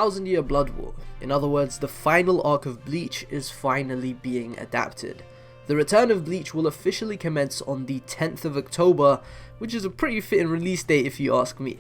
Thousand Year Blood War, in other words the final arc of Bleach, is finally being adapted. The return of Bleach will officially commence on the 10th of October, which is a pretty fitting release date if you ask me.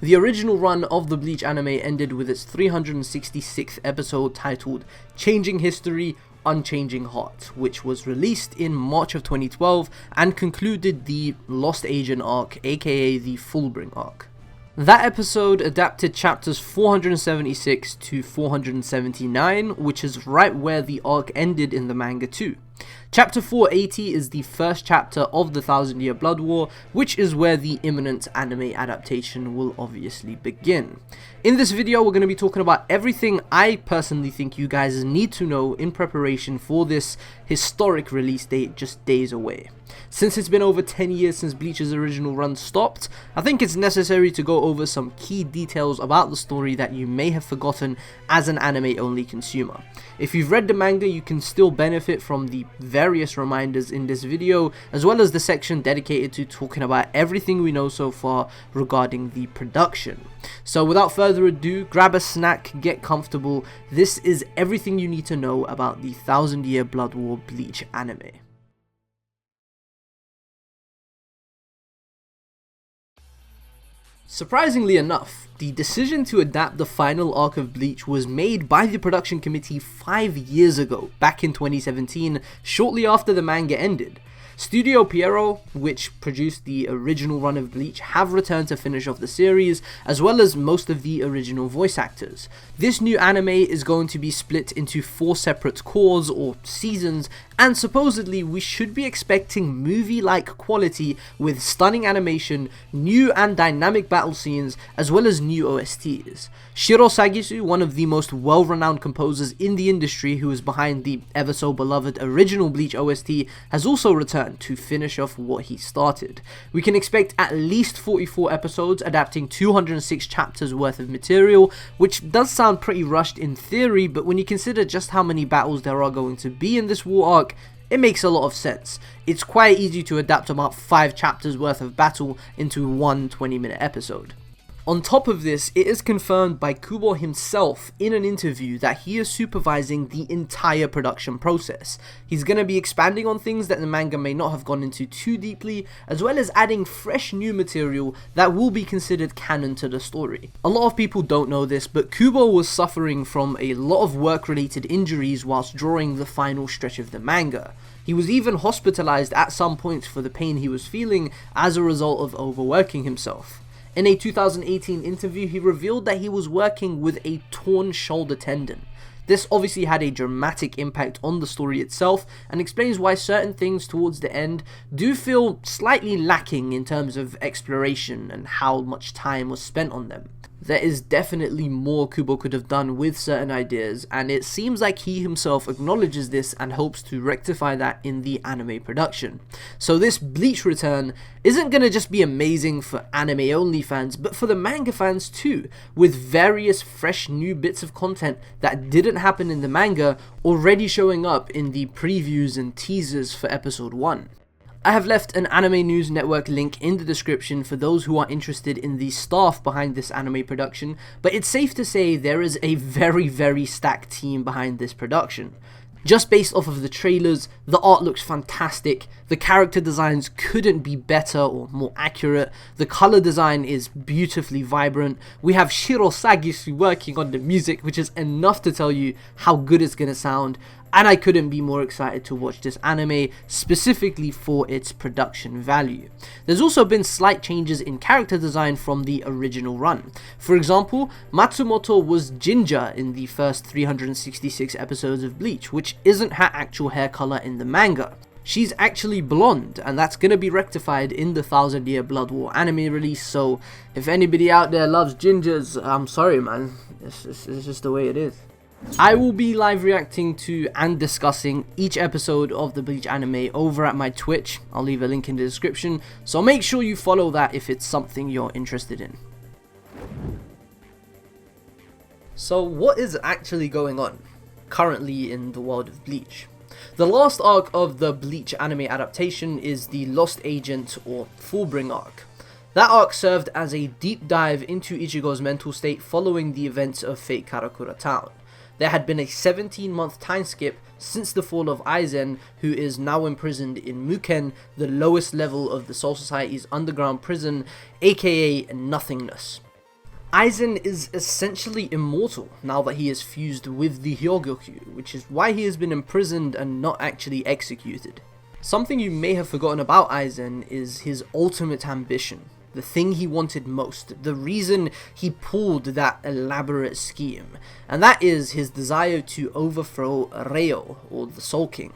The original run of the Bleach anime ended with its 366th episode titled Changing History, Unchanging Heart, which was released in March of 2012 and concluded the Lost Agent arc, aka the Fullbring arc. That episode adapted chapters 476 to 479, which is right where the arc ended in the manga too. Chapter 480 is the first chapter of the Thousand Year Blood War, which is where the imminent anime adaptation will obviously begin. In this video, we're going to be talking about everything I personally think you guys need to know in preparation for this historic release date just days away. Since it's been over 10 years since Bleach's original run stopped, I think it's necessary to go over some key details about the story that you may have forgotten as an anime-only consumer. If you've read the manga, you can still benefit from the various reminders in this video, as well as the section dedicated to talking about everything we know so far regarding the production. So without further ado, grab a snack, get comfortable. This is everything you need to know about the Thousand Year Blood War Bleach anime. Surprisingly enough, the decision to adapt the final arc of Bleach was made by the production committee 5 years ago, back in 2017, shortly after the manga ended. Studio Pierrot, which produced the original run of Bleach, have returned to finish off the series, as well as most of the original voice actors. This new anime is going to be split into 4 separate cores or seasons, and supposedly we should be expecting movie-like quality with stunning animation, new and dynamic battle scenes, as well as new OSTs. Shiro Sagisu, one of the most well-renowned composers in the industry who is behind the ever-so-beloved original Bleach OST, has also returned to finish off what he started. We can expect at least 44 episodes adapting 206 chapters worth of material, which does sound pretty rushed in theory, but when you consider just how many battles there are going to be in this war arc, it makes a lot of sense. It's quite easy to adapt about 5 chapters worth of battle into one 20-minute episode. On top of this, it is confirmed by Kubo himself in an interview that he is supervising the entire production process. He's going to be expanding on things that the manga may not have gone into too deeply, as well as adding fresh new material that will be considered canon to the story. A lot of people don't know this, but Kubo was suffering from a lot of work-related injuries whilst drawing the final stretch of the manga. He was even hospitalized at some points for the pain he was feeling as a result of overworking himself. In a 2018 interview, he revealed that he was working with a torn shoulder tendon. This obviously had a dramatic impact on the story itself, and explains why certain things towards the end do feel slightly lacking in terms of exploration and how much time was spent on them. There is definitely more Kubo could have done with certain ideas, and it seems like he himself acknowledges this and hopes to rectify that in the anime production. So this Bleach return isn't gonna just be amazing for anime only fans, but for the manga fans too, with various fresh new bits of content that didn't happen in the manga already showing up in the previews and teasers for episode 1. I have left an Anime News Network link in the description for those who are interested in the staff behind this anime production, but it's safe to say there is a very stacked team behind this production. Just based off of the trailers, the art looks fantastic, the character designs couldn't be better or more accurate, the color design is beautifully vibrant, we have Shiro Sagisu working on the music, which is enough to tell you how good it's gonna sound, and I couldn't be more excited to watch this anime, specifically for its production value. There's also been slight changes in character design from the original run. For example, Matsumoto was ginger in the first 366 episodes of Bleach, which isn't her actual hair color in the manga. She's actually blonde, and that's gonna be rectified in the Thousand Year Blood War anime release, so if anybody out there loves gingers, I'm sorry man, it's just the way it is. I will be live reacting to and discussing each episode of the Bleach anime over at my Twitch. I'll leave a link in the description, so make sure you follow that if it's something you're interested in. So what is actually going on currently in the world of Bleach? The last arc of the Bleach anime adaptation is the Lost Agent or Fullbring arc. That arc served as a deep dive into Ichigo's mental state following the events of Fate Karakura Town. There had been a 17-month time skip since the fall of Aizen, who is now imprisoned in Muken, the lowest level of the Soul Society's underground prison, aka Nothingness. Aizen is essentially immortal now that he is fused with the Hyogyoku, which is why he has been imprisoned and not actually executed. Something you may have forgotten about Aizen is his ultimate ambition, the thing he wanted most, the reason he pulled that elaborate scheme, and that is his desire to overthrow Reo, or the Soul King.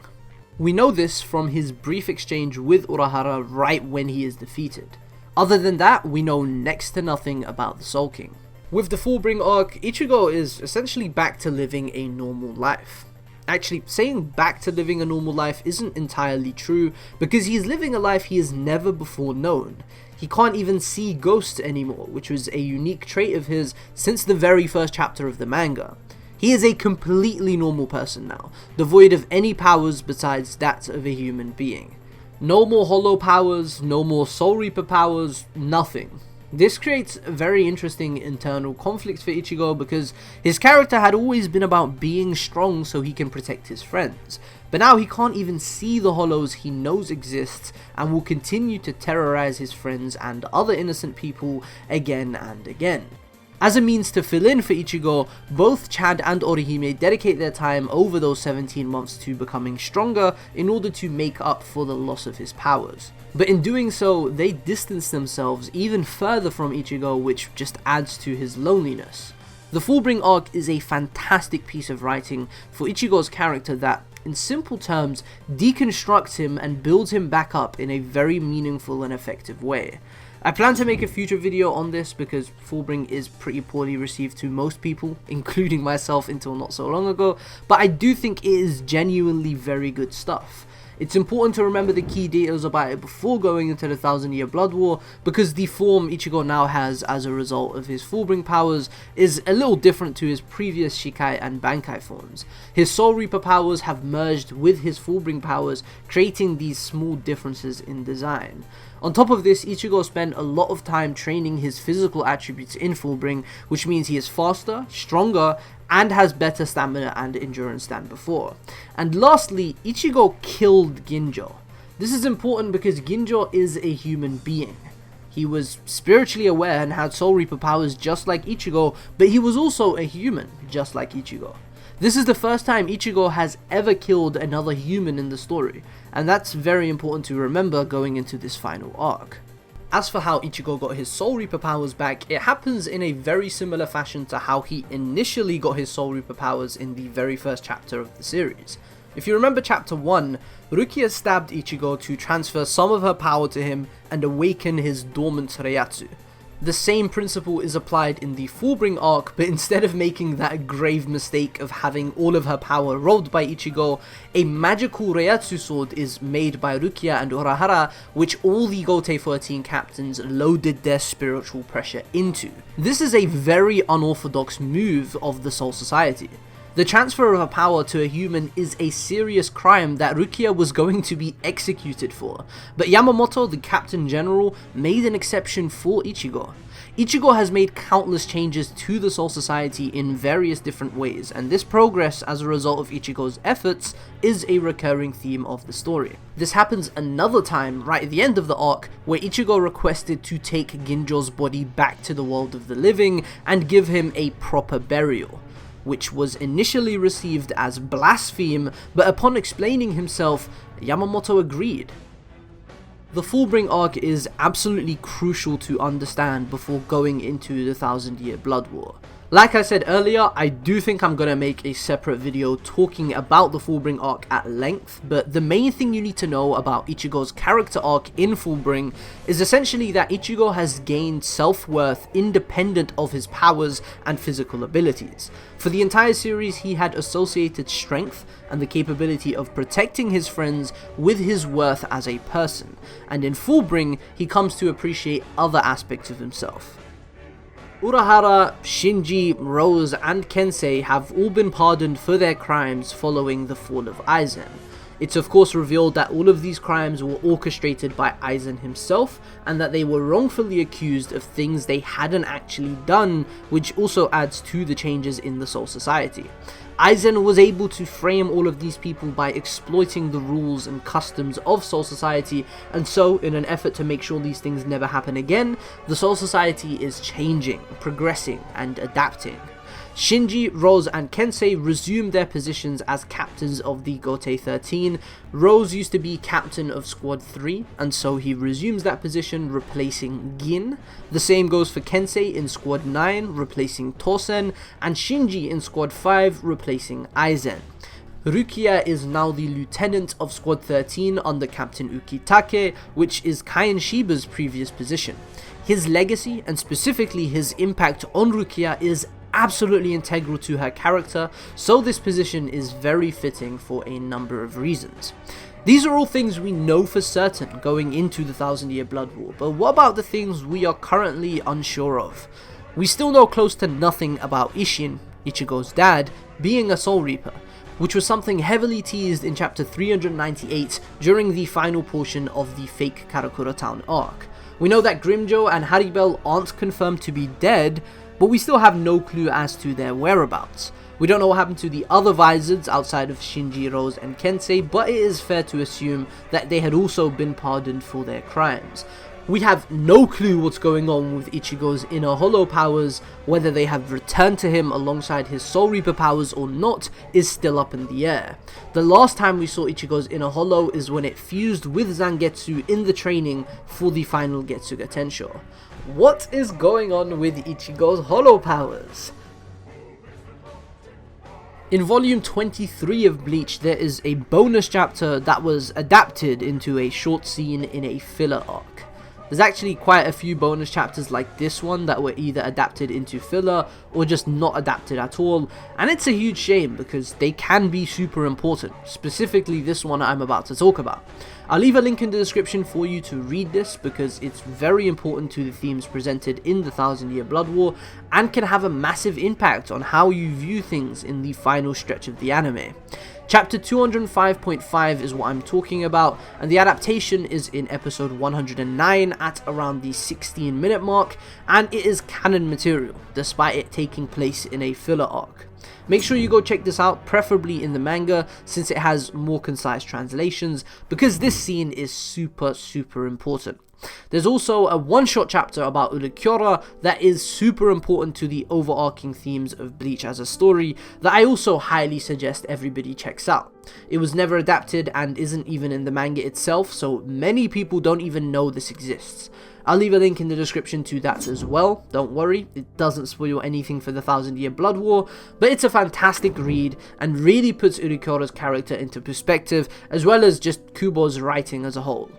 We know this from his brief exchange with Urahara right when he is defeated. Other than that, we know next to nothing about the Soul King. With the Fullbring arc, Ichigo is essentially back to living a normal life. Actually, saying back to living a normal life isn't entirely true, because he's living a life he has never before known. He can't even see ghosts anymore, which was a unique trait of his since the very first chapter of the manga. He is a completely normal person now, devoid of any powers besides that of a human being. No more hollow powers, no more Soul Reaper powers, nothing. This creates a very interesting internal conflict for Ichigo because his character had always been about being strong so he can protect his friends, but now he can't even see the hollows he knows exist and will continue to terrorize his friends and other innocent people again and again. As a means to fill in for Ichigo, both Chad and Orihime dedicate their time over those 17 months to becoming stronger in order to make up for the loss of his powers. But in doing so, they distance themselves even further from Ichigo, which just adds to his loneliness. The Fullbring arc is a fantastic piece of writing for Ichigo's character that, in simple terms, deconstructs him and builds him back up in a very meaningful and effective way. I plan to make a future video on this because Fullbring is pretty poorly received to most people, including myself until not so long ago, but I do think it is genuinely very good stuff. It's important to remember the key details about it before going into the 1000-year Blood War, because the form Ichigo now has as a result of his Fullbring powers is a little different to his previous Shikai and Bankai forms. His Soul Reaper powers have merged with his Fullbring powers, creating these small differences in design. On top of this, Ichigo spent a lot of time training his physical attributes in Fullbring, which means he is faster, stronger, and has better stamina and endurance than before. And lastly, Ichigo killed Ginjo. This is important because Ginjo is a human being. He was spiritually aware and had Soul Reaper powers just like Ichigo, but he was also a human, just like Ichigo. This is the first time Ichigo has ever killed another human in the story, and that's very important to remember going into this final arc. As for how Ichigo got his Soul Reaper powers back, it happens in a very similar fashion to how he initially got his Soul Reaper powers in the very first chapter of the series. If you remember chapter 1, Rukia stabbed Ichigo to transfer some of her power to him and awaken his dormant Reiatsu. The same principle is applied in the Fullbring arc, but instead of making that grave mistake of having all of her power robbed by Ichigo, a magical Reiatsu sword is made by Rukia and Urahara, which all the Gotei 13 captains loaded their spiritual pressure into. This is a very unorthodox move of the Soul Society. The transfer of her power to a human is a serious crime that Rukia was going to be executed for, but Yamamoto, the Captain General, made an exception for Ichigo. Ichigo has made countless changes to the Soul Society in various different ways, and this progress as a result of Ichigo's efforts is a recurring theme of the story. This happens another time right at the end of the arc, where Ichigo requested to take Ginjo's body back to the world of the living and give him a proper burial, which was initially received as blaspheme, but upon explaining himself, Yamamoto agreed. The Fullbring arc is absolutely crucial to understand before going into the 1000-year Blood War. Like I said earlier, I do think I'm gonna make a separate video talking about the Fullbring arc at length, but the main thing you need to know about Ichigo's character arc in Fullbring is essentially that Ichigo has gained self-worth independent of his powers and physical abilities. For the entire series, he had associated strength and the capability of protecting his friends with his worth as a person, and in Fullbring, he comes to appreciate other aspects of himself. Urahara, Shinji, Rose, and Kensei have all been pardoned for their crimes following the fall of Aizen. It's of course revealed that all of these crimes were orchestrated by Aizen himself, and that they were wrongfully accused of things they hadn't actually done, which also adds to the changes in the Soul Society. Aizen was able to frame all of these people by exploiting the rules and customs of Soul Society, and so in an effort to make sure these things never happen again, the Soul Society is changing, progressing, and adapting. Shinji, Rose, and Kensei resumed their positions as captains of the Gotei 13. Rose used to be captain of Squad 3, and so he resumes that position, replacing Gin. The same goes for Kensei in Squad 9, replacing Tosen, and Shinji in Squad 5, replacing Aizen. Rukia is now the lieutenant of Squad 13 under Captain Ukitake, which is Kaien Shiba's previous position. His legacy, and specifically his impact on Rukia, is absolutely integral to her character, so this position is very fitting for a number of reasons. These are all things we know for certain going into the 1000-year Blood War, but what about the things we are currently unsure of? We still know close to nothing about Isshin, Ichigo's dad, being a Soul Reaper, which was something heavily teased in chapter 398 during the final portion of the fake Karakura Town arc. We know that Grimjo and Haribel aren't confirmed to be dead, but we still have no clue as to their whereabouts. We don't know what happened to the other Vizards outside of Shinji, Rose, and Kensei, but it is fair to assume that they had also been pardoned for their crimes. We have no clue what's going on with Ichigo's inner hollow powers. Whether they have returned to him alongside his Soul Reaper powers or not is still up in the air. The last time we saw Ichigo's inner hollow is when it fused with Zangetsu in the training for the final Getsuga Tensho. What is going on with Ichigo's hollow powers? In volume 23 of Bleach, there is a bonus chapter that was adapted into a short scene in a filler arc. There's actually quite a few bonus chapters like this one that were either adapted into filler or just not adapted at all, and it's a huge shame because they can be super important, specifically this one I'm about to talk about. I'll leave a link in the description for you to read this because it's very important to the themes presented in the 1000-year Blood War and can have a massive impact on how you view things in the final stretch of the anime. Chapter 205.5 is what I'm talking about, and the adaptation is in episode 109 at around the 16-minute mark, and it is canon material, despite it taking place in a filler arc. Make sure you go check this out, preferably in the manga, since it has more concise translations, because this scene is super important. There's also a one-shot chapter about Ulquiorra that is super important to the overarching themes of Bleach as a story that I also highly suggest everybody checks out. It was never adapted and isn't even in the manga itself, so many people don't even know this exists. I'll leave a link in the description to that as well, don't worry, it doesn't spoil anything for the 1000-year Blood War, but it's a fantastic read and really puts Ulquiorra's character into perspective, as well as just Kubo's writing as a whole.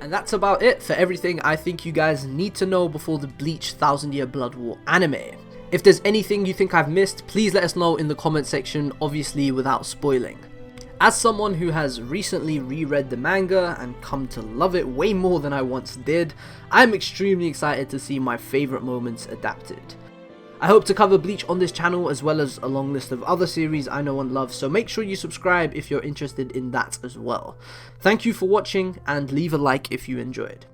And that's about it for everything I think you guys need to know before the Bleach 1000-year Blood War anime. If there's anything you think I've missed, please let us know in the comment section, obviously without spoiling. As someone who has recently reread the manga and come to love it way more than I once did, I'm extremely excited to see my favourite moments adapted. I hope to cover Bleach on this channel as well as a long list of other series I know and love, so make sure you subscribe if you're interested in that as well. Thank you for watching and leave a like if you enjoyed.